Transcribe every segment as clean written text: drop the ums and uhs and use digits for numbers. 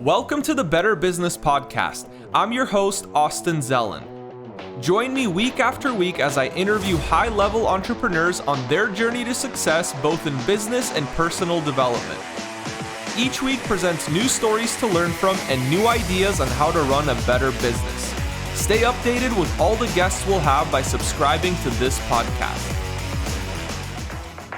Welcome to the Better Business Podcast. I'm your host, Austin Zelan. Join me week after week as I interview high-level entrepreneurs on their journey to success, both in business and personal development. Each week presents new stories to learn from and new ideas on how to run a better business. Stay updated with all the guests we'll have by subscribing to this podcast.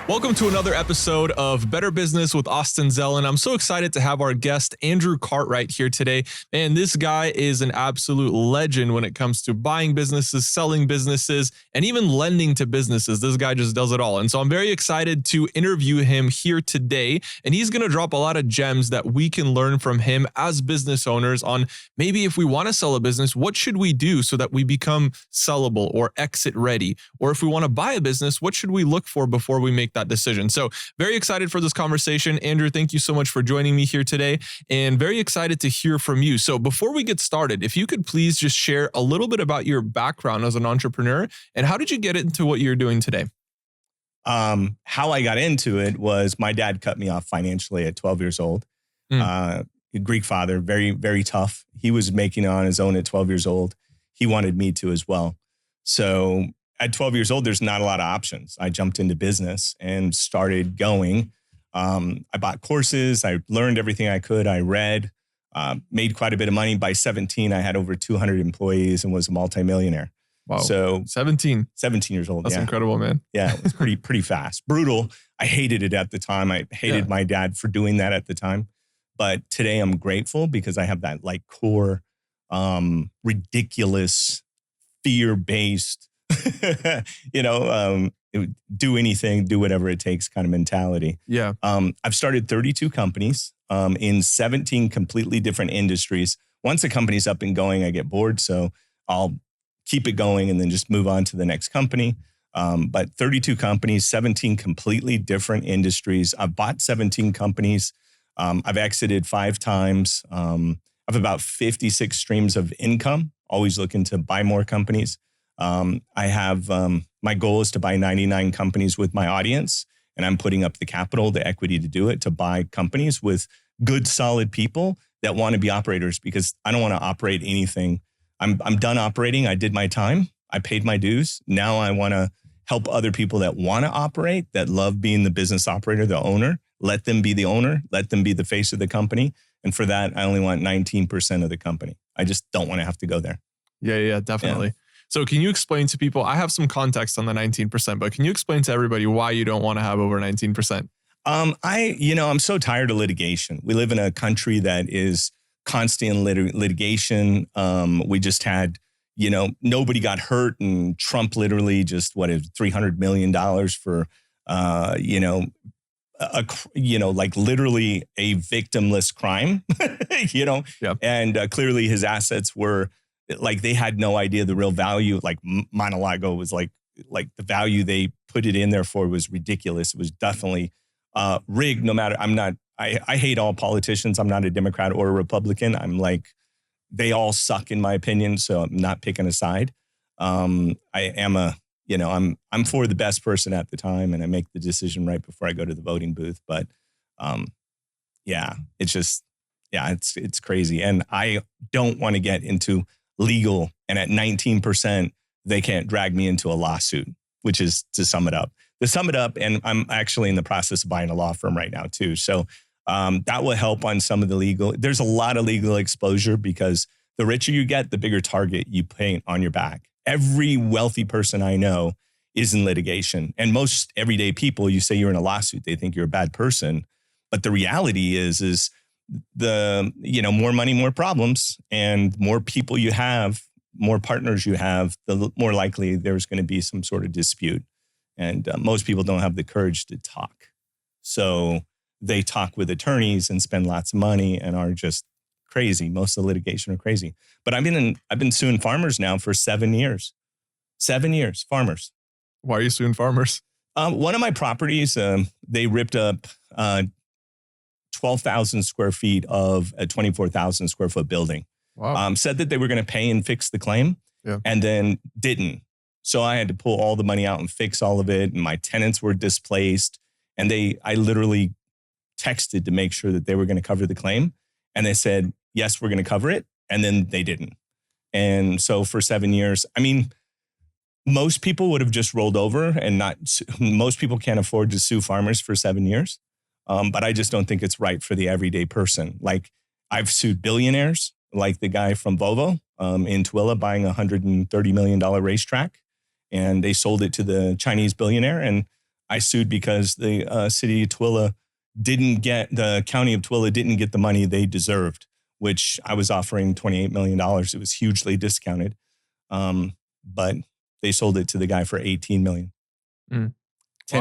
Welcome to another episode of Better Business with Austin Zelan. I'm so excited to have our guest, Andrew Cartwright, here today. And this guy is an absolute legend when it comes to buying businesses, selling businesses, and even lending to businesses. This guy just does it all. And so I'm very excited to interview him here today. And he's going to drop a lot of gems that we can learn from him as business owners on maybe if we want to sell a business, what should we do so that we become sellable or exit ready? Or if we want to buy a business, what should we look for before we make that decision? So very excited for this conversation. Andrew, thank you so much for joining me here today and very excited to hear from you. So before we get started, if you could please just share a little bit about your background as an entrepreneur and how did you get into what you're doing today? How I got into it was my dad cut me off financially at 12 years old. Greek father, very, very tough. He was making it on his own at 12 years old. He wanted me to as well. So at 12 years old, there's not a lot of options. I jumped into business and started going. I bought courses. I learned everything I could. I read, made quite a bit of money. By 17, I had over 200 employees and was a multimillionaire. Wow. So 17 years old. That's yeah. Incredible, man. Yeah, it was pretty fast. Brutal. I hated it at the time. I hated my dad for doing that at the time. But today I'm grateful because I have that like core, ridiculous, fear-based, do anything, do whatever it takes kind of mentality. Yeah. I've started 32 companies in 17 completely different industries. Once a company's up and going, I get bored. So I'll keep it going and then just move on to the next company. But 32 companies, 17 completely different industries. I've bought 17 companies. I've exited 5 times. I have about 56 streams of income, always looking to buy more companies. I have, my goal is to buy 99 companies with my audience, and I'm putting up the capital, the equity to do it, to buy companies with good, solid people that want to be operators because I don't want to operate anything. I'm done operating. I did my time. I paid my dues. Now I want to help other people that want to operate, that love being the business operator, the owner. Let them be the owner. Let them be the face of the company. And for that, I only want 19% of the company. I just don't want to have to go there. Yeah, definitely. Yeah. So can you explain to people, I have some context on the 19%, but can you explain to everybody why you don't want to have over 19%? I'm so tired of litigation. We live in a country that is constant litigation. We just had, nobody got hurt and Trump literally just, $300 million for, like literally a victimless crime, Yep. And clearly his assets were like, they had no idea the real value. Like Mar-a-Lago was like the value they put it in there for was ridiculous. It was definitely rigged. No matter, I hate all politicians. I'm not a Democrat or a Republican. I'm like, they all suck in my opinion. So I'm not picking a side. I am I'm for the best person at the time and I make the decision right before I go to the voting booth. But it's crazy. And I don't want to get into legal. And at 19%, they can't drag me into a lawsuit, which is to sum it up. And I'm actually in the process of buying a law firm right now too. So that will help on some of the legal. There's a lot of legal exposure because the richer you get, the bigger target you paint on your back. Every wealthy person I know is in litigation. And most everyday people, you say you're in a lawsuit, they think you're a bad person. But the reality is more money, more problems, and more people you have, more partners you have, the more likely there's going to be some sort of dispute. And most people don't have the courage to talk. So they talk with attorneys and spend lots of money and are just crazy. Most of the litigation are crazy. But I've been suing farmers now for 7 years. 7 years, farmers. Why are you suing farmers? One of my properties, they ripped up 12,000 square feet of a 24,000 square foot building. Wow. Said that they were going to pay and fix the claim and then didn't. So I had to pull all the money out and fix all of it. And my tenants were displaced. And I literally texted to make sure that they were going to cover the claim. And they said, yes, we're going to cover it. And then they didn't. And so for 7 years, I mean, most people would have just rolled over and most people can't afford to sue farmers for 7 years. But I just don't think it's right for the everyday person. Like I've sued billionaires, like the guy from Volvo in Tooele buying a $130 million racetrack. And they sold it to the Chinese billionaire. And I sued because the city of Tooele the county of Tooele didn't get the money they deserved, which I was offering $28 million. It was hugely discounted. But they sold it to the guy for 18 million. 10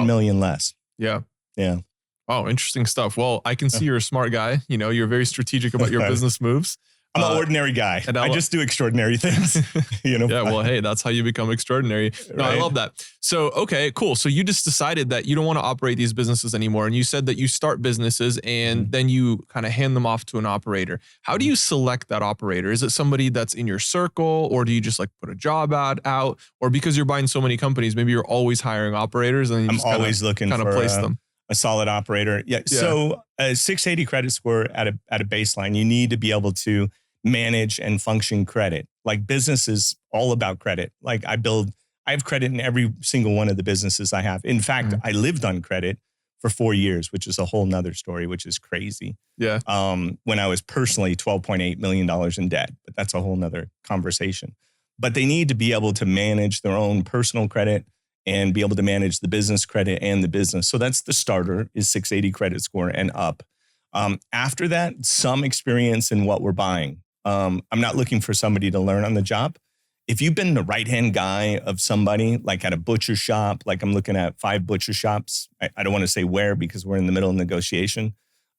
million less. Yeah. Yeah. Oh, interesting stuff. Well, I can see you're a smart guy. You know, you're very strategic about your business moves. I'm an ordinary guy. And I just do extraordinary things. You know. Yeah, well, hey, that's how you become extraordinary. No, right? I love that. So, okay, cool. So you just decided that you don't want to operate these businesses anymore. And you said that you start businesses and then you kind of hand them off to an operator. How do you select that operator? Is it somebody that's in your circle, or do you just like put a job ad out? Or because you're buying so many companies, maybe you're always hiring operators and you I'm always looking for place them. A solid operator. Yeah. So a 680 credit score at a baseline, you need to be able to manage and function credit. Like business is all about credit. Like I have credit in every single one of the businesses I have. In fact, I lived on credit for 4 years, which is a whole nother story, which is crazy. Yeah. When I was personally $12.8 million in debt, but that's a whole nother conversation. But they need to be able to manage their own personal credit and be able to manage the business credit and the business. So that's the starter is 680 credit score and up. After that, some experience in what we're buying. I'm not looking for somebody to learn on the job. If you've been the right-hand guy of somebody, like at a butcher shop, like I'm looking at 5 butcher shops. I don't want to say where because we're in the middle of negotiation.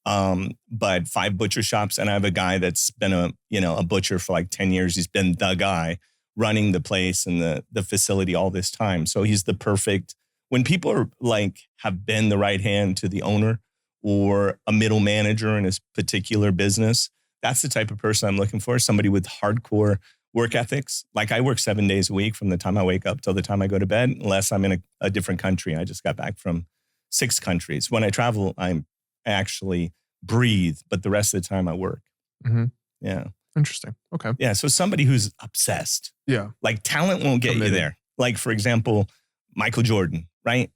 But 5 butcher shops, and I have a guy that's been a butcher for like 10 years. He's been the guy running the place and the facility all this time. So he's the perfect, when people are like have been the right hand to the owner or a middle manager in a particular business, that's the type of person I'm looking for. Somebody with hardcore work ethics. Like I work 7 days a week from the time I wake up till the time I go to bed, unless I'm in a different country. I just got back from 6 countries. When I travel, I actually breathe, but the rest of the time I work. Mm-hmm. Yeah. Interesting. Okay. Yeah. So somebody who's obsessed. Yeah. Like talent won't get you there. Like for example, Michael Jordan, right?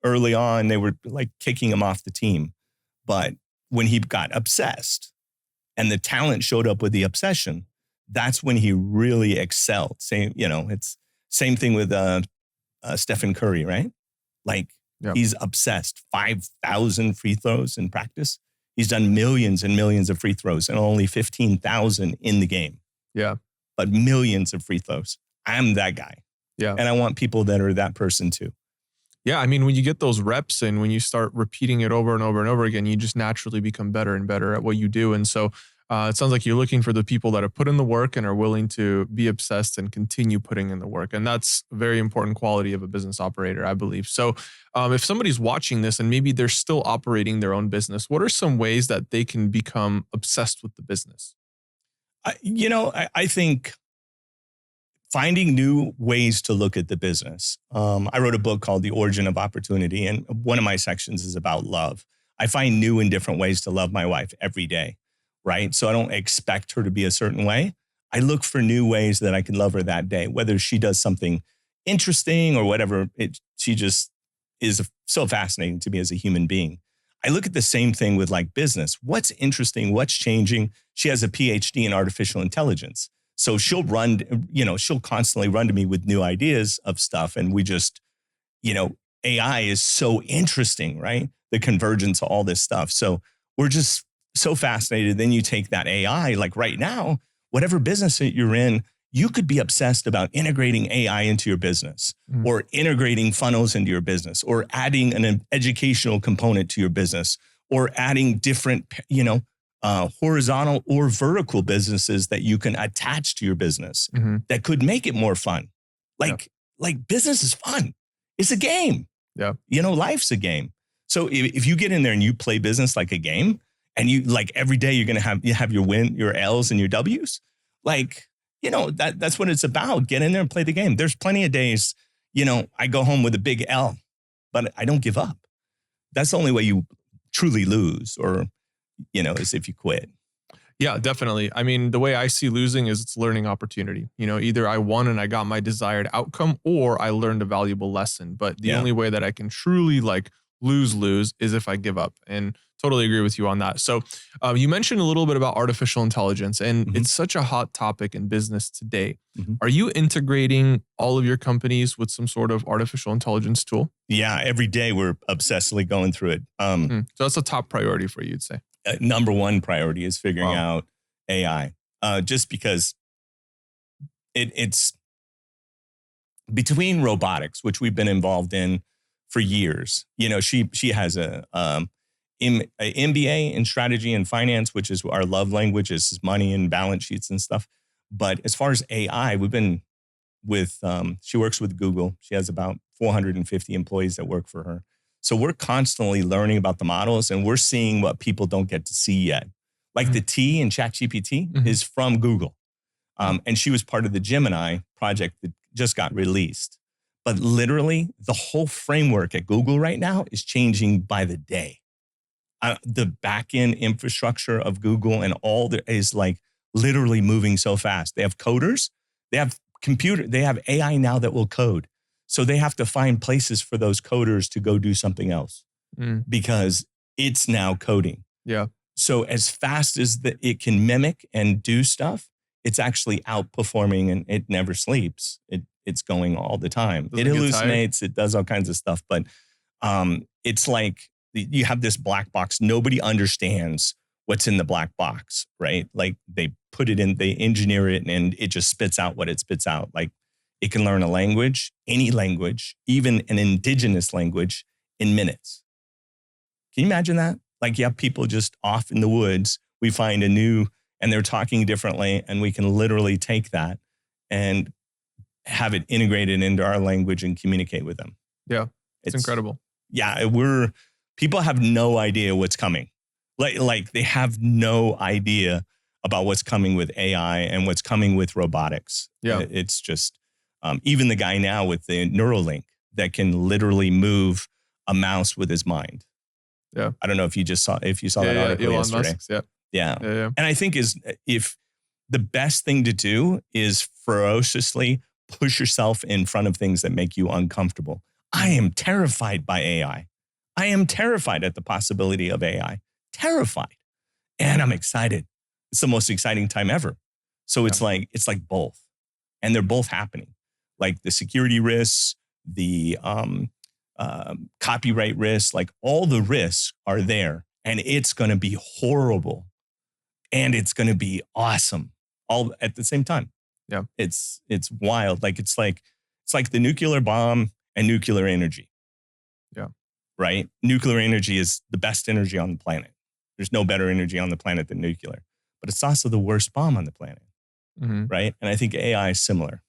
Early on, they were like kicking him off the team. But when he got obsessed and the talent showed up with the obsession, that's when he really excelled. It's same thing with Stephen Curry, right? Like he's obsessed. 5,000 free throws in practice. He's done millions and millions of free throws and only 15,000 in the game. Yeah. But millions of free throws. I'm that guy. Yeah. And I want people that are that person too. Yeah. I mean, when you get those reps and when you start repeating it over and over and over again, you just naturally become better and better at what you do. And so it sounds like you're looking for the people that have put in the work and are willing to be obsessed and continue putting in the work. And that's a very important quality of a business operator, I believe. So if somebody's watching this and maybe they're still operating their own business, what are some ways that they can become obsessed with the business? I think finding new ways to look at the business. I wrote a book called The Origin of Opportunity, and one of my sections is about love. I find new and different ways to love my wife every day, right? So I don't expect her to be a certain way. I look for new ways that I can love her that day, whether she does something interesting or whatever. She just is so fascinating to me as a human being. I look at the same thing with like business. What's interesting? What's changing? She has a PhD in artificial intelligence. So she'll constantly run to me with new ideas of stuff. And we just, AI is so interesting, right? The convergence of all this stuff. So we're just so fascinated. Then you take that AI, like right now, whatever business that you're in, you could be obsessed about integrating AI into your business or integrating funnels into your business or adding an educational component to your business or adding different, horizontal or vertical businesses that you can attach to your business that could make it more fun. Like business is fun. It's a game. Yeah. Life's a game. So if you get in there and you play business like a game and you like every day you're going to have your win, your L's and your W's, that's what it's about. Get in there and play the game. There's plenty of days, I go home with a big L, but I don't give up. That's the only way you truly lose or, is if you quit. Yeah, definitely. I mean, the way I see losing is it's learning opportunity. Either I won and I got my desired outcome or I learned a valuable lesson. But the Yeah. only way that I can truly like lose is if I give up. And totally agree with you on that. So you mentioned a little bit about artificial intelligence, and Mhm. it's such a hot topic in business today. Mhm. Are you integrating all of your companies with some sort of artificial intelligence tool? Yeah, every day we're obsessively going through it. So that's a top priority for you, you'd say. Number one priority is figuring Wow. out AI, just because it's between robotics, which we've been involved in for years. She has a MBA in strategy and finance, which is our love language, is money and balance sheets and stuff. But as far as AI, we've been with, she works with Google. She has about 450 employees that work for her. So we're constantly learning about the models, and we're seeing what people don't get to see yet. Like the T in ChatGPT is from Google. And she was part of the Gemini project that just got released. But literally, the whole framework at Google right now is changing by the day. The back-end infrastructure of Google and all there is like literally moving so fast. They have coders, they have they have AI now that will code. So they have to find places for those coders to go do something else because it's now coding. Yeah. So as fast as it can mimic and do stuff, it's actually outperforming, and it never sleeps. It's going all the time. Does It it get hallucinates. It does all kinds of stuff. But it's like you have this black box. Nobody understands what's in the black box, right? Like they put it in, they engineer it, and it just spits out what it spits out. Like it can learn a language, any language, even an indigenous language in minutes. Can you imagine that? Like you have people just off in the woods. We find a new, and they're talking differently, and we can literally take that and have it integrated into our language and communicate with them. Yeah, it's incredible. Yeah, people have no idea what's coming. Like they have no idea about what's coming with AI and what's coming with robotics. Yeah, it's just even the guy now with the Neuralink that can literally move a mouse with his mind. Yeah, I don't know if you saw that article Elon yesterday. Musk, yeah. And I think if the best thing to do is ferociously push yourself in front of things that make you uncomfortable. I am terrified by AI. I am terrified at the possibility of AI. Terrified. And I'm excited. It's the most exciting time ever. So it's like both. And they're both happening. Like the security risks, the copyright risks, like all the risks are there. And it's going to be horrible. And it's going to be awesome all at the same time. Yeah. It's wild. It's like the nuclear bomb and nuclear energy. Yeah. Right? Nuclear energy is the best energy on the planet. There's no better energy on the planet than nuclear. But it's also the worst bomb on the planet. Right? And I think AI is similar.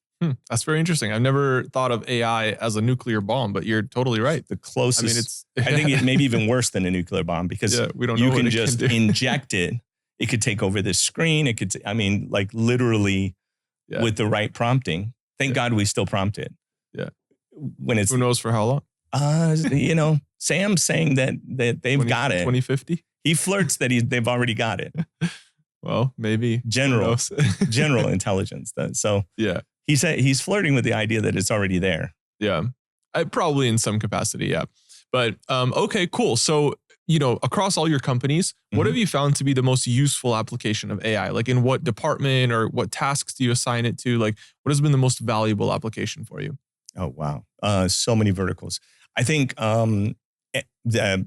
That's very interesting. I've never thought of AI as a nuclear bomb, but you're totally right. The closest. I mean, I think it may be even worse than a nuclear bomb because we don't know you what can it just can do. inject it. It could take over this screen. It could, like literally with the right prompting. Thank God we still prompt it. Yeah. When it's, who knows for how long? Sam's saying that they've got it. 2050? He flirts that they've already got it. Well, maybe. General intelligence. So yeah. He said he's flirting with the idea that it's already there. Yeah. Probably in some capacity. Yeah. But okay, cool. So, across all your companies, what have you found to be the most useful application of AI? Like in what department or what tasks do you assign it to? Like what has been the most valuable application for you? Oh, wow. So many verticals. I think the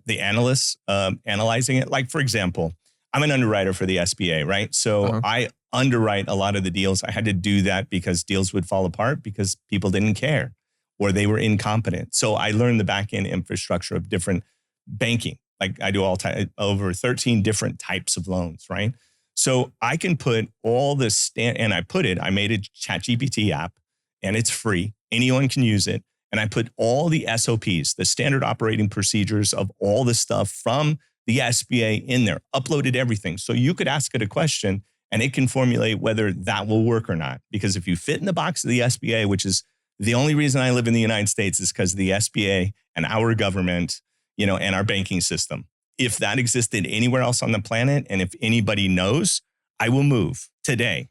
analysts analyzing it, like for example, I'm an underwriter for the SBA, right? So I underwrite a lot of the deals. I had to do that because deals would fall apart because people didn't care or they were incompetent. So I learned the back end infrastructure of different banking. Like I do over 13 different types of loans, right? So I can put all this, and I made a ChatGPT app and it's free. Anyone can use it. And I put all the SOPs, the standard operating procedures of all the stuff from the SBA in there, uploaded everything. So you could ask it a question and it can formulate whether that will work or not. Because if you fit in the box of the SBA, which is the only reason I live in the United States is because of the SBA and our government, and our banking system. If that existed anywhere else on the planet, and if anybody knows, I will move today.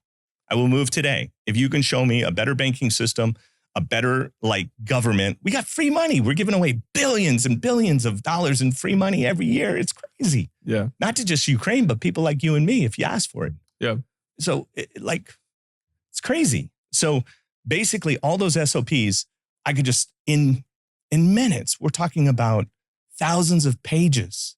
I will move today. If you can show me a better banking system, a better like government, we got free money. We're giving away billions and billions of dollars in free money every year. It's crazy. Yeah. Not to just Ukraine, but people like you and me, if you ask for it. Yeah. So it's crazy. So basically all those SOPs, I could just in minutes, we're talking about thousands of pages.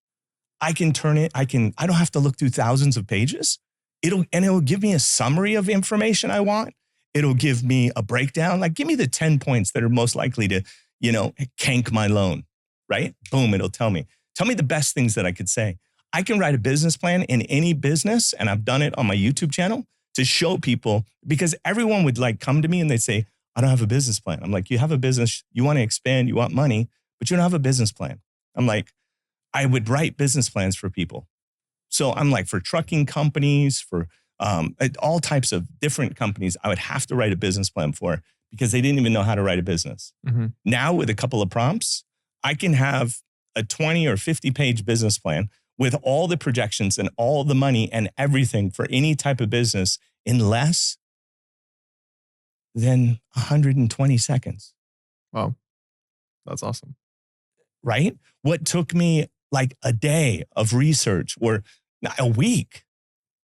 I can turn it, I don't have to look through thousands of pages. It'll give me a summary of information I want. It'll give me a breakdown. Like, give me the 10 points that are most likely to, cank my loan, right? Boom, it'll tell me. Tell me the best things that I could say. I can write a business plan in any business, and I've done it on my YouTube channel to show people, because everyone would like come to me and they'd say, I don't have a business plan. I'm like, you have a business, you want to expand, you want money, but you don't have a business plan. I'm like, I would write business plans for people. So I'm like, for trucking companies, for all types of different companies, I would have to write a business plan for, because they didn't even know how to write a business. Mm-hmm. Now with a couple of prompts, I can have a 20 or 50 page business plan with all the projections and all the money and everything for any type of business in less than 120 seconds. Wow. That's awesome. Right? What took me like a day of research or a week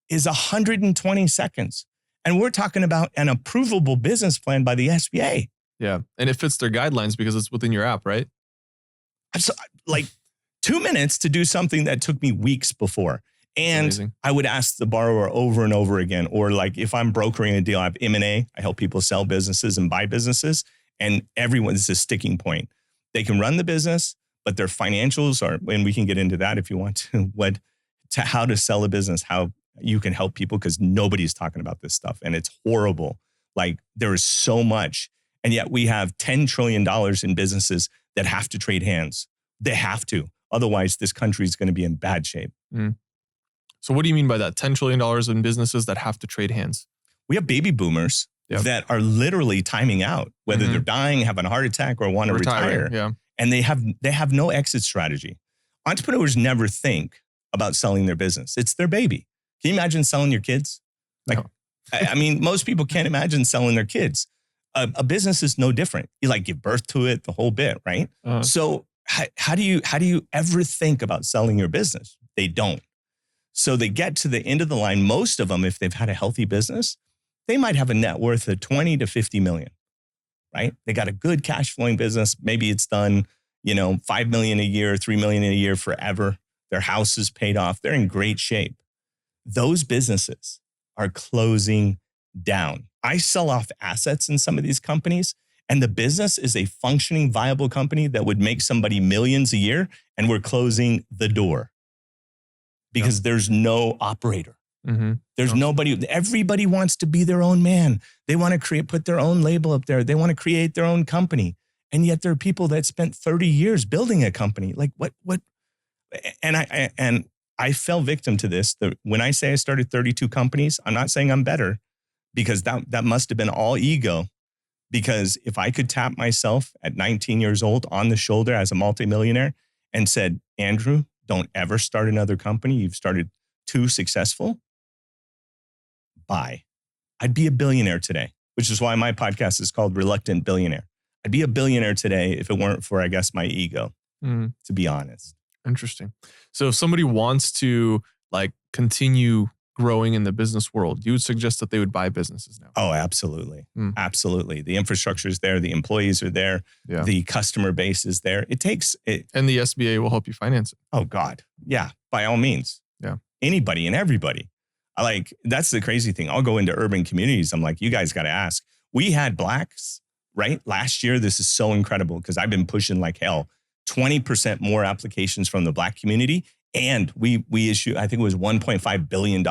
is 120 seconds. And we're talking about an approvable business plan by the SBA. Yeah. And it fits their guidelines because it's within your app, right? So, like 2 minutes to do something that took me weeks before. And I would ask the borrower over and over again, or like if I'm brokering a deal, I have M&A, I help people sell businesses and buy businesses, and everyone's a sticking point. They can run the business, but their financials are, and we can get into that if you want to, how to sell a business, how you can help people, because nobody's talking about this stuff and it's horrible. Like, there is so much, and yet we have $10 trillion in businesses that have to trade hands. They have to. Otherwise, this country is going to be in bad shape. Mm. So what do you mean by that? $10 trillion in businesses that have to trade hands? We have baby boomers that are literally timing out, whether they're dying, having a heart attack, or want to retire. Yeah. And they have no exit strategy. Entrepreneurs never think about selling their business. It's their baby. Can you imagine selling your kids? Like, no. I mean, most people can't imagine selling their kids. A business is no different. You like give birth to it, the whole bit, right? Uh-huh. So how do you ever think about selling your business? They don't. So they get to the end of the line. Most of them, if they've had a healthy business, they might have a net worth of 20 to 50 million, right? They got a good cash flowing business. Maybe it's done, 5 million a year, 3 million a year forever. Their house is paid off. They're in great shape. Those businesses are closing down. I sell off assets in some of these companies, and the business is a functioning, viable company that would make somebody millions a year, and we're closing the door because there's no operator. Mm-hmm. There's nobody. Everybody wants to be their own man. They want to put their own label up there. They want to create their own company. And yet there are people that spent 30 years building a company. Like what? And I fell victim to this. When I say I started 32 companies, I'm not saying I'm better, because that must have been all ego. Because if I could tap myself at 19 years old on the shoulder as a multimillionaire and said, Andrew, don't ever start another company. You've started 2 successful. Bye. I'd be a billionaire today, which is why my podcast is called Reluctant Billionaire. I'd be a billionaire today if it weren't for, I guess, my ego, to be honest. Interesting. So if somebody wants to continue growing in the business world, you would suggest that they would buy businesses now? Oh, absolutely. Absolutely. The infrastructure is there. The employees are there. Yeah. The customer base is there. It takes it. And the SBA will help you finance it. Oh God. Yeah. By all means. Yeah. Anybody and everybody. That's the crazy thing. I'll go into urban communities. I'm like, you guys got to ask. We had Blacks, right? Last year, this is so incredible because I've been pushing like hell, 20% more applications from the Black community. And we issue, I think it was $1.5 billion.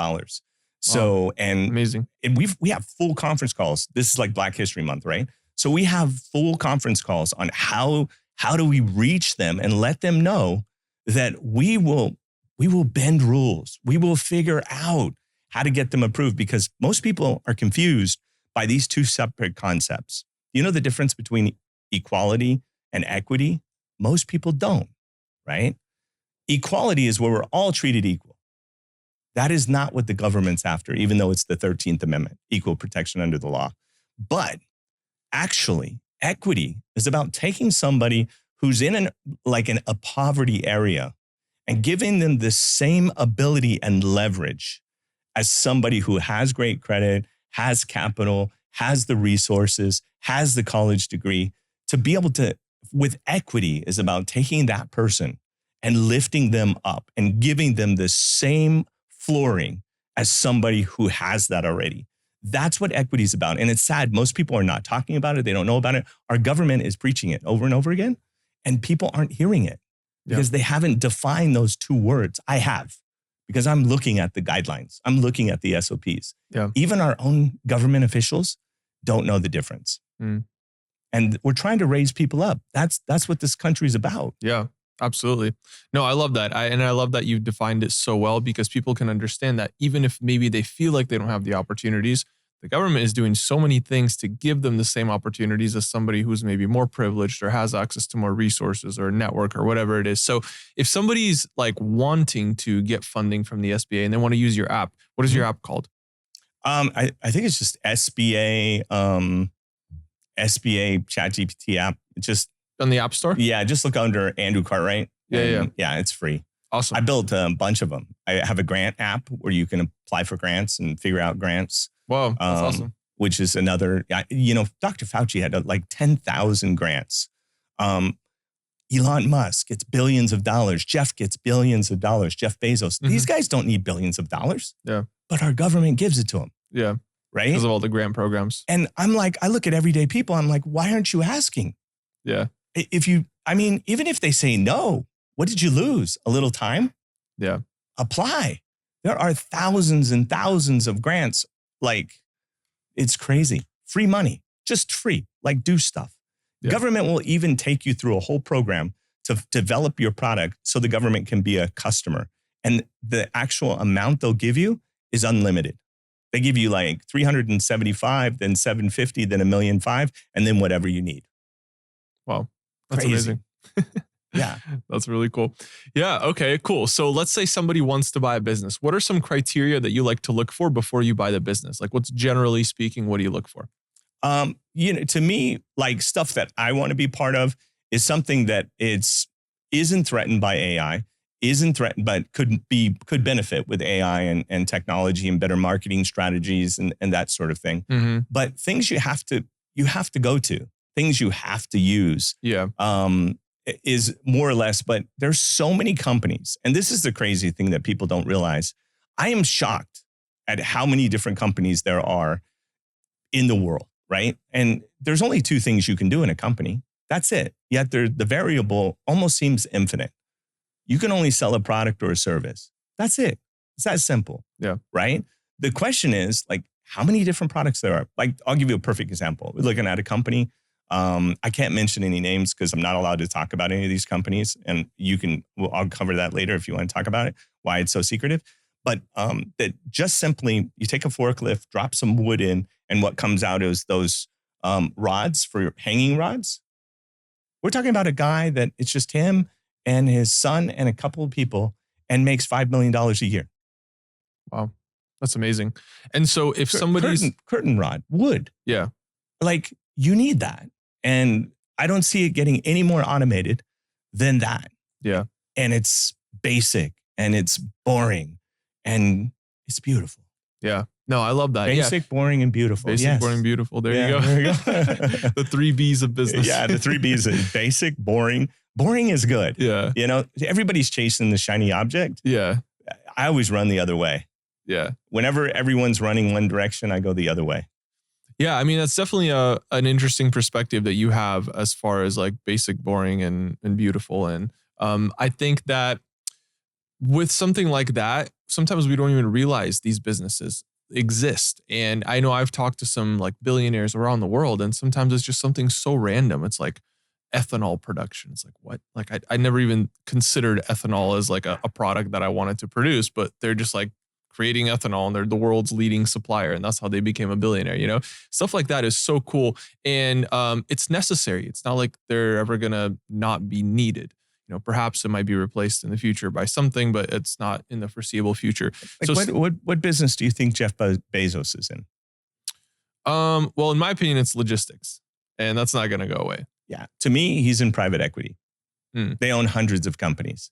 So, and amazing. And we have full conference calls. This is like Black History Month, right? So we have full conference calls on how do we reach them and let them know that we will bend rules. We will figure out how to get them approved, because most people are confused by these 2 separate concepts. You know the difference between equality and equity? Most people don't, right? Equality is where we're all treated equal. That is not what the government's after, even though it's the 13th Amendment, equal protection under the law. But actually, equity is about taking somebody who's in a poverty area and giving them the same ability and leverage as somebody who has great credit, has capital, has the resources, has the college degree, to be able to, with equity, is about taking that person and lifting them up and giving them the same flooring as somebody who has that already. That's what equity is about. And it's sad. Most people are not talking about it. They don't know about it. Our government is preaching it over and over again, and people aren't hearing it because they haven't defined those two words. I have, because I'm looking at the guidelines. I'm looking at the SOPs. Yeah. Even our own government officials don't know the difference. And we're trying to raise people up. That's what this country is about. Yeah. Absolutely. No, I love that. I love that you've defined it so well, because people can understand that even if maybe they feel like they don't have the opportunities, the government is doing so many things to give them the same opportunities as somebody who's maybe more privileged or has access to more resources or a network or whatever it is. So if somebody's like wanting to get funding from the SBA and they want to use your app, what is your app called? I think it's just SBA ChatGPT app. Just on the App Store? Yeah, just look under Andrew Cartwright. Yeah. Yeah, it's free. Awesome. I built a bunch of them. I have a grant app where you can apply for grants and figure out grants. Wow, that's awesome. Which is another, Dr. Fauci had like 10,000 grants. Elon Musk gets billions of dollars. Jeff gets billions of dollars. Jeff Bezos. These guys don't need billions of dollars. Yeah. But our government gives it to them. Yeah. Right? Because of all the grant programs. And I'm like, I look at everyday people. I'm like, why aren't you asking? Yeah. Even if they say no, what did you lose? A little time? Yeah. Apply. There are thousands and thousands of grants. Like, it's crazy. Free money, just free. Like, do stuff. Yeah. Government will even take you through a whole program to develop your product so the government can be a customer. And the actual amount they'll give you is unlimited. They give you like 375, then 750, then $1.5 million, and then whatever you need. Wow. That's Crazy. amazing. Yeah. That's really cool. Yeah. Okay, cool. So let's say somebody wants to buy a business. What are some criteria that you like to look for before you buy the business? Like, what's generally speaking, what do you look for? To me, like, stuff that I want to be part of is something that isn't threatened by AI, isn't threatened, but could benefit with AI and technology and better marketing strategies and that sort of thing. But things you have to go to, things you have to use. Yeah. Is more or less, but there's so many companies. And this is the crazy thing that people don't realize. I am shocked at how many different companies there are in the world, right? And there's only two things you can do in a company. That's it. Yet the variable almost seems infinite. You can only sell a product or a service. That's it. It's that simple. Yeah. Right? The question is, like, how many different products there are? Like, I'll give you a perfect example. We're looking at a company. I can't mention any names because I'm not allowed to talk about any of these companies. And I'll cover that later if you want to talk about it, why it's so secretive. But that just simply, you take a forklift, drop some wood in, and what comes out is those rods for hanging rods. We're talking about a guy that it's just him and his son and a couple of people and makes $5 million a year. Wow. That's amazing. And so if somebody's curtain rod, wood. Yeah. Like, you need that. And I don't see it getting any more automated than that. Yeah. And it's basic and it's boring and it's beautiful. Yeah. No, I love that. Basic, boring, and beautiful. Basic, boring, beautiful. There you go. There you go. The 3 B's of business. Yeah, the 3 B's is basic, boring. Boring is good. Yeah. Everybody's chasing the shiny object. Yeah. I always run the other way. Yeah. Whenever everyone's running one direction, I go the other way. Yeah, I mean, that's definitely an interesting perspective that you have as far as like basic, boring, and beautiful. And I think that with something like that, sometimes we don't even realize these businesses exist. And I know I've talked to some like billionaires around the world, and sometimes it's just something so random. It's like ethanol production. It's like, what? Like I never even considered ethanol as like a product that I wanted to produce, but they're just like creating ethanol and they're the world's leading supplier. And that's how they became a billionaire, Stuff like that is so cool. And it's necessary. It's not like they're ever going to not be needed. perhaps it might be replaced in the future by something, but it's not in the foreseeable future. Like So, what business do you think Jeff Bezos is in? well, in my opinion, it's logistics, and that's not going to go away. Yeah. To me, he's in private equity. They own hundreds of companies.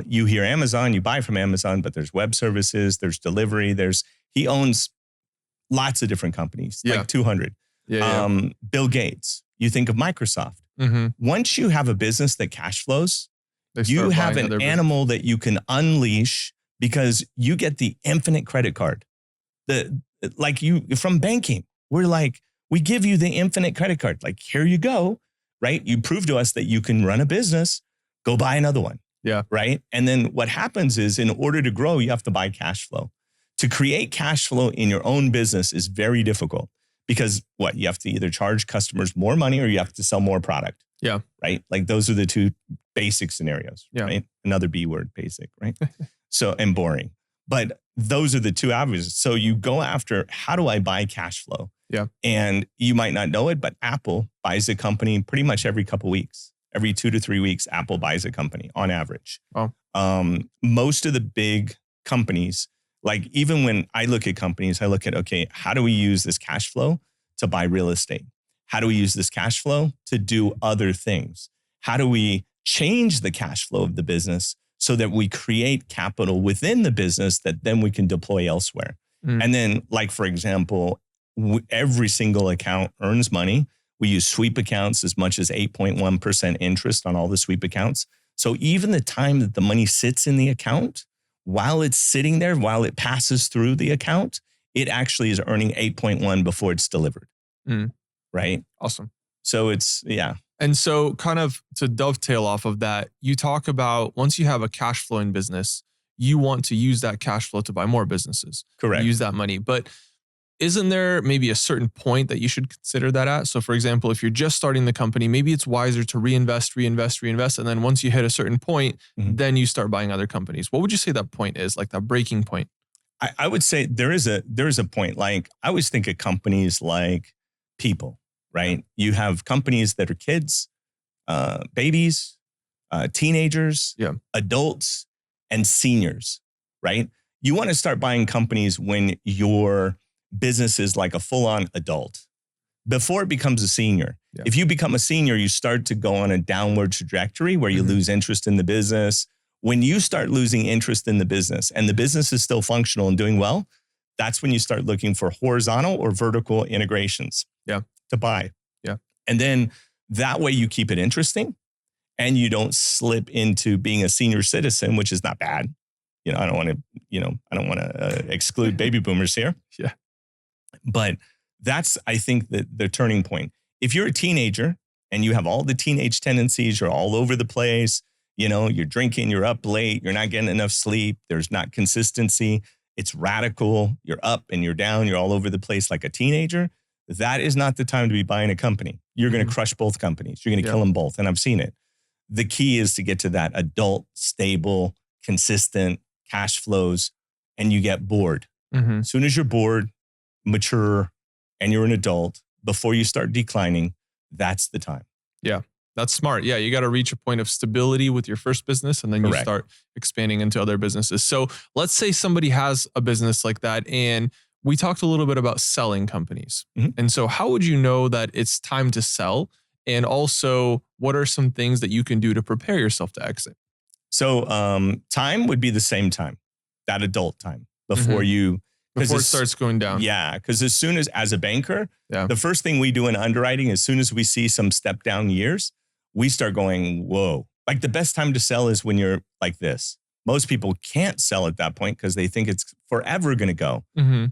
You hear Amazon, you buy from Amazon, but there's web services, there's delivery, he owns lots of different companies, like 200. Bill Gates, you think of Microsoft. Once you have a business that cash flows, you have an animal that you can unleash because you get the infinite credit card. From banking, we give you the infinite credit card. Like, here you go, right? You prove to us that you can run a business, go buy another one. Yeah. Right. And then what happens is, in order to grow, you have to buy cash flow. To create cash flow in your own business is very difficult because you have to either charge customers more money or you have to sell more product. Yeah. Right. Like, those are the two basic scenarios. Yeah. Right. Another B word, basic. Right. And boring. But those are the two avenues. So you go after, how do I buy cash flow? Yeah. And you might not know it, but Apple buys a company pretty much every couple of weeks. Every 2 to 3 weeks, Apple buys a company on average. Oh. Most of the big companies, like, even when I look at companies, I look at, okay, how do we use this cash flow to buy real estate? How do we use this cash flow to do other things? How do we change the cash flow of the business so that we create capital within the business that then we can deploy elsewhere? And then, like, for example, every single account earns money. We use sweep accounts as much as 8.1% interest on all the sweep accounts. So even the time that the money sits in the account, while it's sitting there, while it passes through the account, it actually is earning 8.1 before it's delivered. Right? Awesome. So And so, kind of to dovetail off of that, you talk about, once you have a cash flowing business, you want to use that cash flow to buy more businesses. Correct. Use that money. But isn't there maybe a certain point that you should consider that at? So, for example, if you're just starting the company, maybe it's wiser to reinvest. And then once you hit a certain point, then you start buying other companies. What would you say that point is, like that breaking point? I would say there is a point. Like, I always think of companies like people, right? You have companies that are kids, babies, teenagers, adults, and seniors, right? You want to start buying companies when your business is like a full-on adult before it becomes a senior. Yeah. If you become a senior, you start to go on a downward trajectory where you lose interest in the business. When you start losing interest in the business and the business is still functional and doing well, that's when you start looking for horizontal or vertical integrations to buy. Yeah. And then that way you keep it interesting and you don't slip into being a senior citizen, which is not bad. I don't want to exclude baby boomers here. Yeah. But that's, I think, the turning point. If you're a teenager and you have all the teenage tendencies, you're all over the place, you're drinking, you're up late, you're not getting enough sleep, there's not consistency, it's radical, you're up and you're down, you're all over the place like a teenager, that is not the time to be buying a company. You're going to crush both companies. You're going to kill them both. And I've seen it. The key is to get to that adult, stable, consistent cash flows, and you get bored. As soon as you're bored, mature, and you're an adult, before you start declining, that's the time. Yeah, that's smart. Yeah, you got to reach a point of stability with your first business, and then you start expanding into other businesses. So let's say somebody has a business like that, and we talked a little bit about selling companies. And so how would you know that it's time to sell? And also, what are some things that you can do to prepare yourself to exit? So time would be the same time, that adult time, before it starts going down. Yeah, because as a banker, the first thing we do in underwriting, as soon as we see some step down years, we start going, whoa. Like, the best time to sell is when you're like this. Most people can't sell at that point because they think it's forever going to go.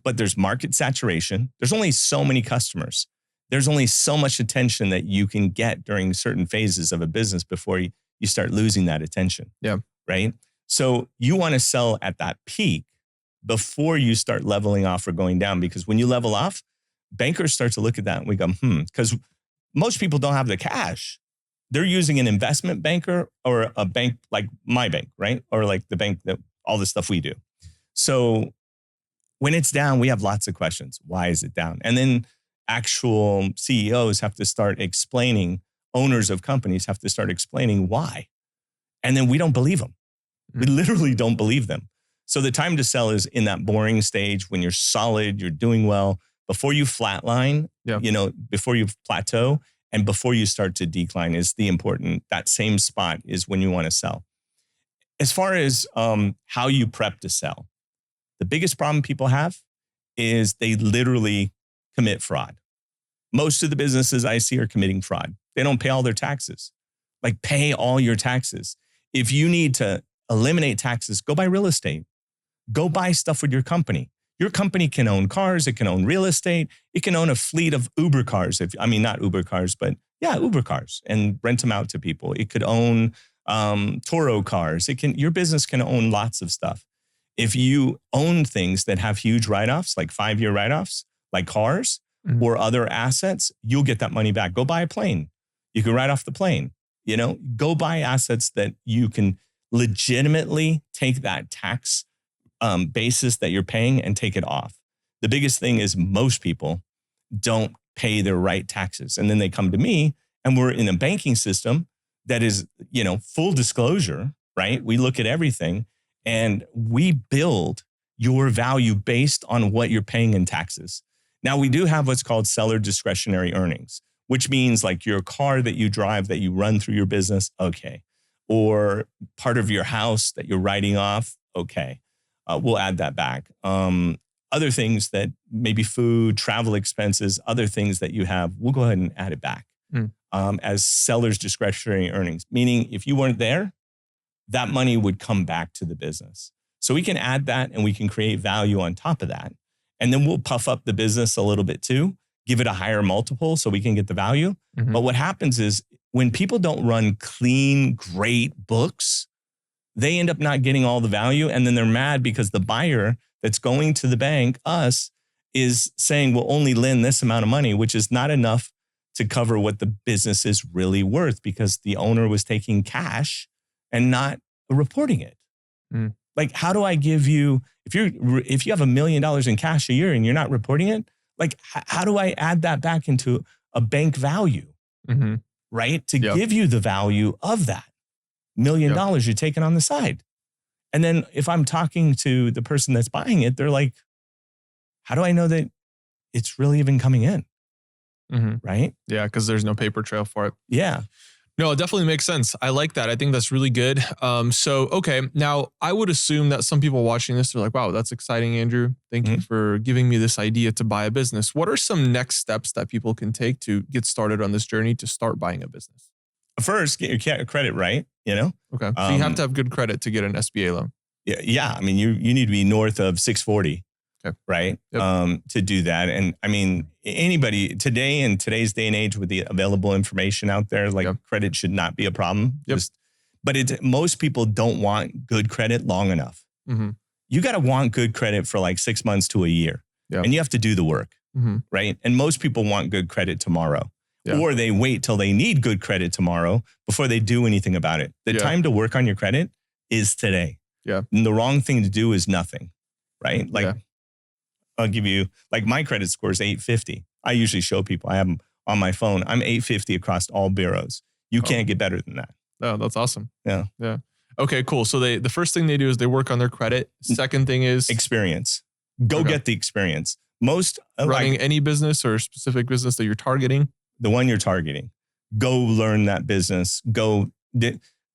But there's market saturation. There's only so many customers. There's only so much attention that you can get during certain phases of a business before you start losing that attention. Yeah. Right. So you want to sell at that peak before you start leveling off or going down, because when you level off, bankers start to look at that and we go, because most people don't have the cash. They're using an investment banker or a bank like my bank, right? Or like the bank that all the stuff we do. So when it's down, we have lots of questions. Why is it down? And then actual CEOs have to start explaining, owners of companies have to start explaining why. And then we don't believe them. We literally don't believe them. So the time to sell is in that boring stage when you're solid, you're doing well, before you flatline, before you plateau, and before you start to decline is the important, that same spot is when you want to sell. As far as how you prep to sell, the biggest problem people have is they literally commit fraud. Most of the businesses I see are committing fraud. They don't pay all their taxes. Like, pay all your taxes. If you need to eliminate taxes, go buy real estate. Go buy stuff with your company. Your company can own cars. It can own real estate. It can own a fleet of Uber cars. Not Uber cars, but Uber cars, and rent them out to people. It could own Toro cars. Your business can own lots of stuff. If you own things that have huge write-offs, like 5-year write-offs, like cars or other assets, you'll get that money back. Go buy a plane. You can write off the plane. Go buy assets that you can legitimately take that tax basis that you're paying and take it off. The biggest thing is most people don't pay their right taxes. And then they come to me, and we're in a banking system that is, full disclosure, right? We look at everything and we build your value based on what you're paying in taxes. Now, we do have what's called seller discretionary earnings, which means like your car that you drive, that you run through your business, okay. Or part of your house that you're writing off, okay. We'll add that back. Other things that maybe food, travel expenses, other things that you have, we'll go ahead and add it back as seller's discretionary earnings. Meaning if you weren't there, that money would come back to the business. So we can add that and we can create value on top of that. And then we'll puff up the business a little bit too, give it a higher multiple so we can get the value. But what happens is when people don't run clean, great books, they end up not getting all the value. And then they're mad because the buyer that's going to the bank, us, is saying we'll only lend this amount of money, which is not enough to cover what the business is really worth because the owner was taking cash and not reporting it. Like, how do I give you, if you have $1 million in cash a year and you're not reporting it, like, how do I add that back into a bank value, right? To give you the value of that $1 million you're taking on the side. And then if I'm talking to the person that's buying it, they're like, how do I know that it's really even coming in? Right? Yeah, because there's no paper trail for it. Yeah. No, it definitely makes sense. I like that. I think that's really good. Okay. Now, I would assume that some people watching this are like, wow, that's exciting, Andrew. Thank you for giving me this idea to buy a business. What are some next steps that people can take to get started on this journey to start buying a business? First, get your credit right, Okay. So you have to have good credit to get an SBA loan. Yeah. I mean, you need to be north of 640. Okay. Right. To do that. And I mean, anybody today in today's day and age with the available information out there, like credit should not be a problem. But most people don't want good credit long enough. You got to want good credit for like 6 months to a year. And you have to do the work. Right. And most people want good credit tomorrow. Or they wait till they need good credit tomorrow before they do anything about it. The time to work on your credit is today. And the wrong thing to do is nothing. Right. Like, I'll give you, like, my credit score is 850. I usually show people, I have them on my phone. I'm 850 across all bureaus. You can't get better than that. Oh, that's awesome. Yeah. Okay, cool. So the first thing they do is they work on their credit. Second thing is experience. Go get the experience. Most running any business or specific business that you're targeting. The one you're targeting. Go learn that business. Go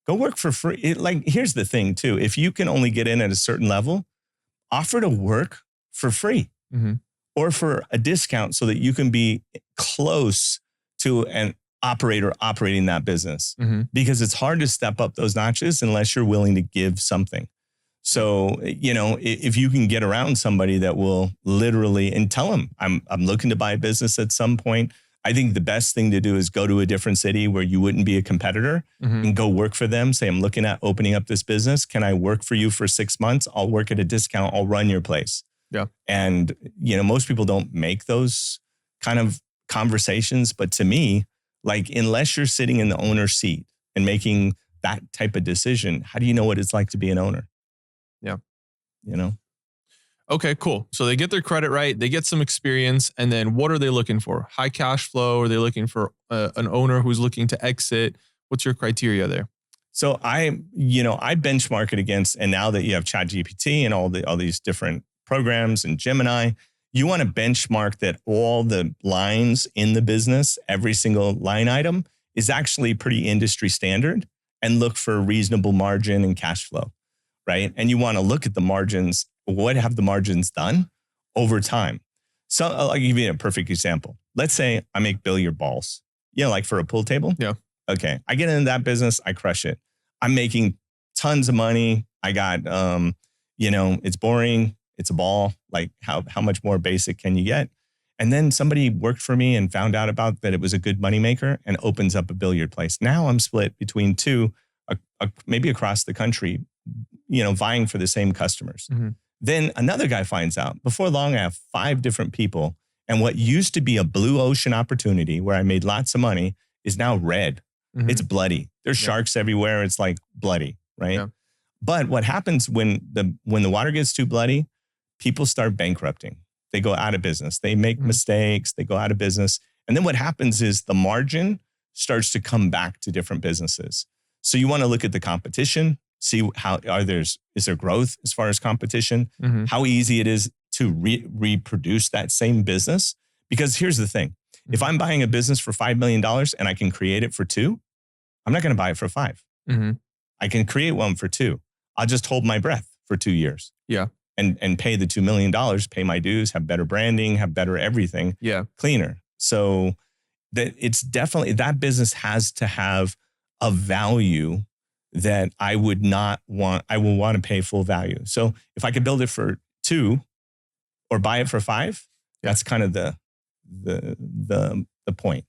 work for free. Here's the thing too. If you can only get in at a certain level, offer to work for free or for a discount so that you can be close to an operator operating that business because it's hard to step up those notches unless you're willing to give something. So, if you can get around somebody that will literally and tell them I'm looking to buy a business at some point. I think the best thing to do is go to a different city where you wouldn't be a competitor and go work for them. Say, I'm looking at opening up this business. Can I work for you for 6 months? I'll work at a discount. I'll run your place. And, most people don't make those kind of conversations. But to me, like, unless you're sitting in the owner's seat and making that type of decision, how do you know what it's like to be an owner? Okay, cool. So they get their credit right. They get some experience. And then what are they looking for? High cash flow? Are they looking for an owner who's looking to exit? What's your criteria there? So I benchmark it against, and now that you have ChatGPT and all these different programs and Gemini, you want to benchmark that all the lines in the business, every single line item is actually pretty industry standard, and look for reasonable margin and cash flow, right? And you want to look at the margins. What have the margins done over time? So I'll give you a perfect example. Let's say I make billiard balls, like for a pool table. Yeah. Okay. I get into that business. I crush it. I'm making tons of money. I got, it's boring. It's a ball. Like how much more basic can you get? And then somebody worked for me and found out about that it was a good moneymaker and opens up a billiard place. Now I'm split between two, maybe across the country, vying for the same customers. Mm-hmm. Then another guy finds out. Before long, I have 5 different people. And what used to be a blue ocean opportunity where I made lots of money is now red. Mm-hmm. It's bloody. There's sharks everywhere. It's like bloody, right? Yeah. But what happens when the water gets too bloody, people start bankrupting. They go out of business. They make mistakes. They go out of business. And then what happens is the margin starts to come back to different businesses. So you want to look at the competition, see is there growth as far as competition, how easy it is to reproduce that same business. Because here's the thing. If I'm buying a business for $5 million and I can create it for 2, I'm not going to buy it for 5. I can create one for 2. I'll just hold my breath for 2 years. Yeah. And pay the $2 million, pay my dues, have better branding, have better everything. Yeah. Cleaner. So it's definitely, that business has to have a value that I will want to pay full value. So if I could build it for 2 or buy it for 5, that's kind of the point.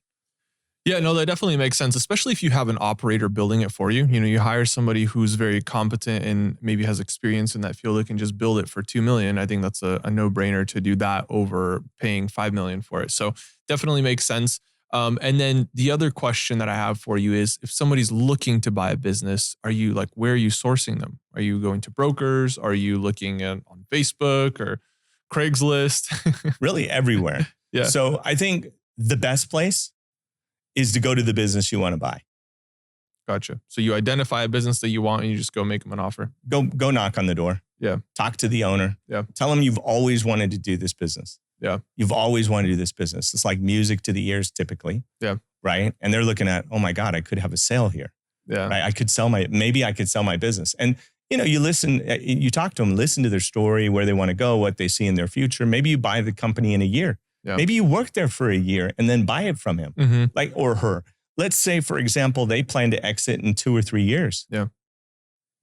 Yeah, no, that definitely makes sense, especially if you have an operator building it for you. You hire somebody who's very competent and maybe has experience in that field that can just build it for $2 million. I think that's a no-brainer to do that over paying $5 million for it. So definitely makes sense. And then the other question that I have for you is, if somebody's looking to buy a business, where are you sourcing them? Are you going to brokers? Are you looking on Facebook or Craigslist? Really everywhere. Yeah. So I think the best place is to go to the business you want to buy. Gotcha. So you identify a business that you want and you just go make them an offer. Go knock on the door. Yeah. Talk to the owner. Yeah. Tell them you've always wanted to do this business. Yeah. You've always wanted to do this business. It's like music to the ears typically. Yeah. Right. And they're looking at, oh my God, I could have a sale here. Yeah. Right? Maybe I could sell my business. And you listen, you talk to them, listen to their story, where they want to go, what they see in their future. Maybe you buy the company in a year. Yeah. Maybe you work there for a year and then buy it from him, or her. Let's say, for example, they plan to exit in 2 or 3 years. Yeah.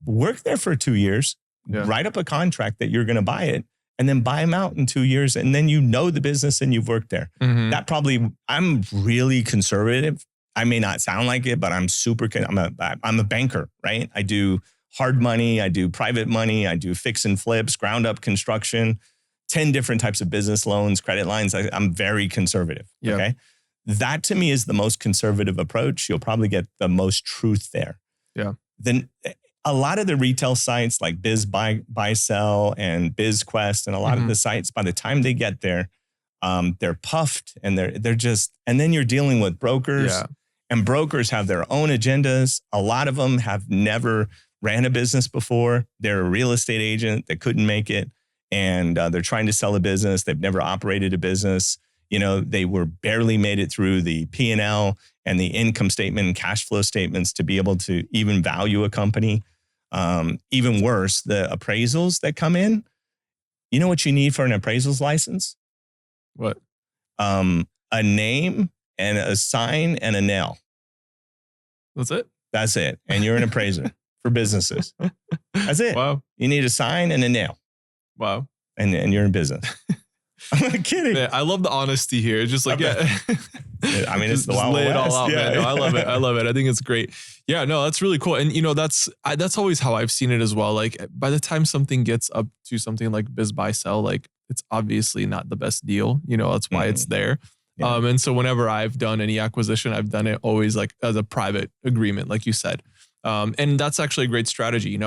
Work there for 2 years, write up a contract that you're going to buy it, and then buy them out in 2 years. And then the business and you've worked there. I'm really conservative. I may not sound like it, but I'm a banker, right? I do hard money. I do private money. I do fix and flips, ground up construction. 10 different types of business loans, credit lines. I'm very conservative. Yeah. Okay. That to me is the most conservative approach. You'll probably get the most truth there. Yeah. Then a lot of the retail sites like Biz Buy Sell and BizQuest and a lot of the sites, by the time they get there, they're puffed and they're just, and then you're dealing with brokers and brokers have their own agendas. A lot of them have never ran a business before. They're a real estate agent that couldn't make it. And they're trying to sell a business. They've never operated a business. They were barely made it through the P&L and the income statement and cash flow statements to be able to even value a company. Even worse, the appraisals that come in. You know what you need for an appraisals license? What? A name and a sign and a nail. That's it? That's it. And you're an appraiser for businesses. That's it. Wow. You need a sign and a nail. Wow. And you're in business. I'm not kidding. Man, I love the honesty here. It's just like, I mean, it's the Wild West. Lay it all out, man. No, I love it. I love it. I think it's great. Yeah, no, that's really cool. And that's always how I've seen it as well. Like by the time something gets up to something like Biz Buy Sell, like it's obviously not the best deal. That's why it's there. Yeah. And so whenever I've done any acquisition, I've done it always like as a private agreement, like you said. And that's actually a great strategy.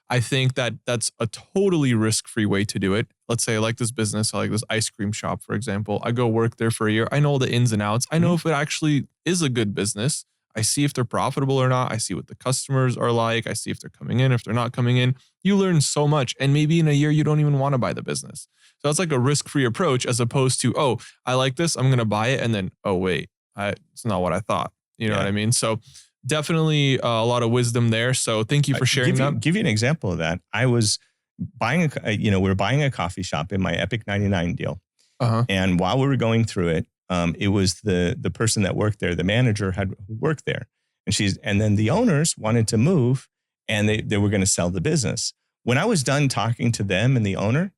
I think that's a totally risk-free way to do it. Let's say I like this business, I like this ice cream shop, for example. I go work there for a year. I know all the ins and outs. I know if it actually is a good business. I see if they're profitable or not. I see what the customers are like. I see if they're coming in, if they're not coming in. You learn so much. And maybe in a year, you don't even want to buy the business. So that's like a risk-free approach as opposed to, oh, I like this, I'm going to buy it. And then, oh, wait, it's not what I thought. You know what I mean? So definitely a lot of wisdom there. So thank you for sharing that. Give you an example of that. I was buying we were buying a coffee shop in my Epic 99 deal. And while we were going through it, it was the person that worked there, the manager had worked there. And then the owners wanted to move and they were going to sell the business. When I was done talking to them and the owner,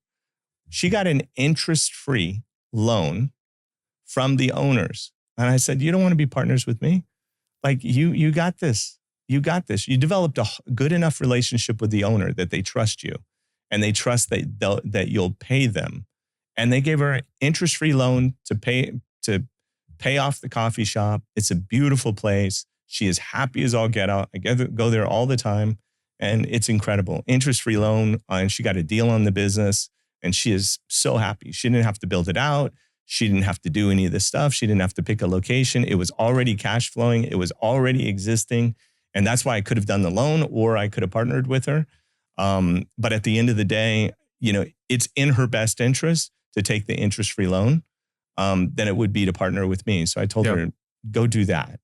she got an interest-free loan from the owners. And I said, you don't want to be partners with me? Like you got this. You got this. You developed a good enough relationship with the owner that they trust you and they trust that you'll pay them. And they gave her an interest-free loan to pay off the coffee shop. It's a beautiful place. She is happy as all get out. I go there all the time and it's incredible. Interest-free loan, and she got a deal on the business and she is so happy. She didn't have to build it out. She didn't have to do any of this stuff. She didn't have to pick a location. It was already cash flowing. It was already existing. And that's why I could have done the loan or I could have partnered with her. But at the end of the day, it's in her best interest to take the interest-free loan than it would be to partner with me. So I told her, go do that,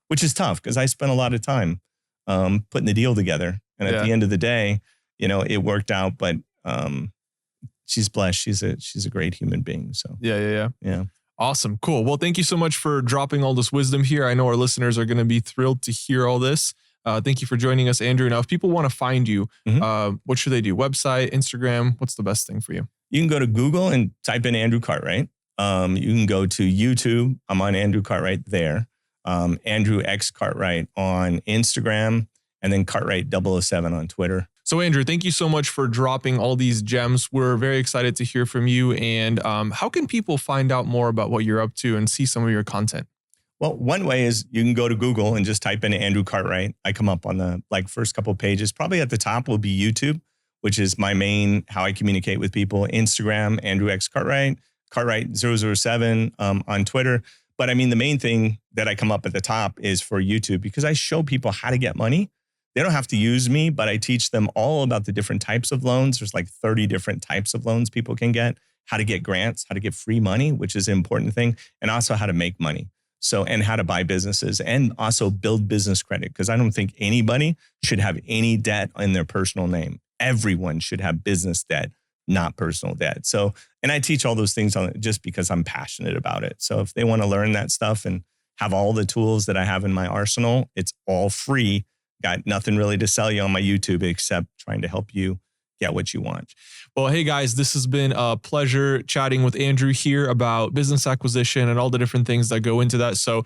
which is tough because I spent a lot of time putting the deal together. And at the end of the day, it worked out, but she's blessed. She's a great human being. So yeah. Awesome. Cool. Well, thank you so much for dropping all this wisdom here. I know our listeners are going to be thrilled to hear all this. Thank you for joining us, Andrew. Now, if people want to find you, what should they do? Website, Instagram? What's the best thing for you? You can go to Google and type in Andrew Cartwright. You can go to YouTube. I'm on Andrew Cartwright there. Andrew X Cartwright on Instagram, and then Cartwright 007 on Twitter. So Andrew, thank you so much for dropping all these gems. We're very excited to hear from you. And how can people find out more about what you're up to and see some of your content? Well, one way is you can go to Google and just type in Andrew Cartwright. I come up on the first couple of pages. Probably at the top will be YouTube, which is my main, how I communicate with people. Instagram, Andrew X Cartwright, Cartwright 007 on Twitter. But I mean, the main thing that I come up at the top is for YouTube because I show people how to get money. They don't have to use me, but I teach them all about the different types of loans. There's like 30 different types of loans people can get, how to get grants, how to get free money, which is an important thing, and also how to make money. So, and how to buy businesses and also build business credit. Because I don't think anybody should have any debt in their personal name. Everyone should have business debt, not personal debt. So, and I teach all those things just because I'm passionate about it. So if they want to learn that stuff and have all the tools that I have in my arsenal, it's all free. Got nothing really to sell you on my YouTube except trying to help you get what you want. Well, hey guys, this has been a pleasure chatting with Andrew here about business acquisition and all the different things that go into that. So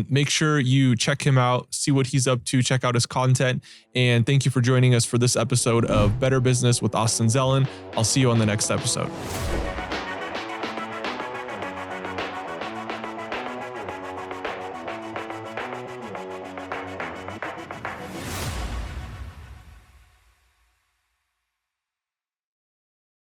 make sure you check him out, see what he's up to, check out his content. And thank you for joining us for this episode of Better Business with Austin Zelan. I'll see you on the next episode.